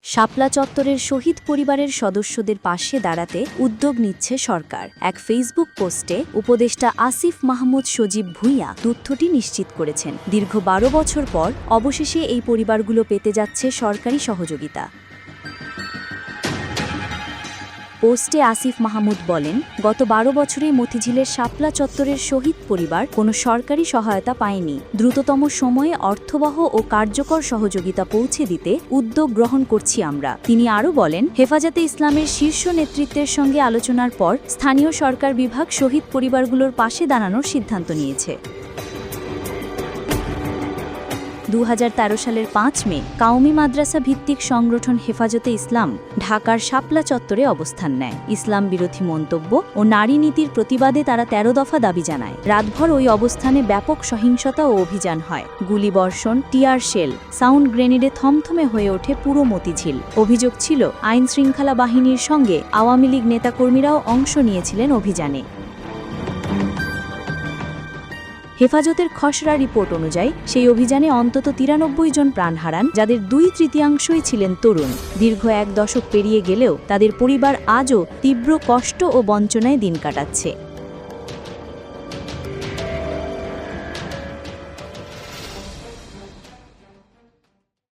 শাপলা চত্বরের শহীদ পরিবারের সদস্যদের পাশে দাঁড়াতে উদ্যোগ নিচ্ছে সরকার। এক ফেসবুক পোস্টে উপদেষ্টা আসিফ মাহমুদ সজীব ভূঁইয়া তথ্যটি নিশ্চিত করেছেন। দীর্ঘ ১২ বছর পর অবশেষে এই পরিবারগুলো পেতে যাচ্ছে সরকারি সহযোগিতা। পোস্টে আসিফ মাহমুদ বলেন, গত ১২ বছরে মতিঝিলের শাপলা চত্বরের শহীদ পরিবার কোনো সরকারি সহায়তা পায়নি। দ্রুততম সময়ে অর্থবহ ও কার্যকর সহযোগিতা পৌঁছে দিতে উদ্যোগ গ্রহণ করছি আমরা। তিনি আরও বলেন, হেফাজতে ইসলামের শীর্ষ নেতৃত্বের সঙ্গে আলোচনার পর স্থানীয় সরকার বিভাগ শহীদ পরিবারগুলোর পাশে দাঁড়ানোর সিদ্ধান্ত নিয়েছে। ২০১৩ সালের ৫ মে কাউমি মাদ্রাসা ভিত্তিক সংগঠন হেফাজতে ইসলাম ঢাকার শাপলা চত্বরে অবস্থান নেয়। ইসলাম বিরোধী মন্তব্য ও নারী নীতির প্রতিবাদে তারা ১৩ দফা দাবি জানায়। রাতভর ওই অবস্থানে ব্যাপক সহিংসতা ও অভিযান হয়। গুলিবর্ষণ, টিয়ার শেল, সাউন্ড গ্রেনেডে থমথমে হয়ে ওঠে পুরো মতিঝিল। অভিযোগ ছিল, আইন শৃঙ্খলা বাহিনীর সঙ্গে আওয়ামী লীগ নেতাকর্মীরাও অংশ নিয়েছিলেন অভিযানে। হেফাজতের খসড়া রিপোর্ট অনুযায়ী সেই অভিযানে অন্তত ৯৩ জন প্রাণ হারান, যাদের ২/৩ ছিলেন তরুণ। দীর্ঘ ১ দশক পেরিয়ে গেলেও তাদের পরিবার আজও তীব্র কষ্ট ও বঞ্চনায় দিন কাটাচ্ছে।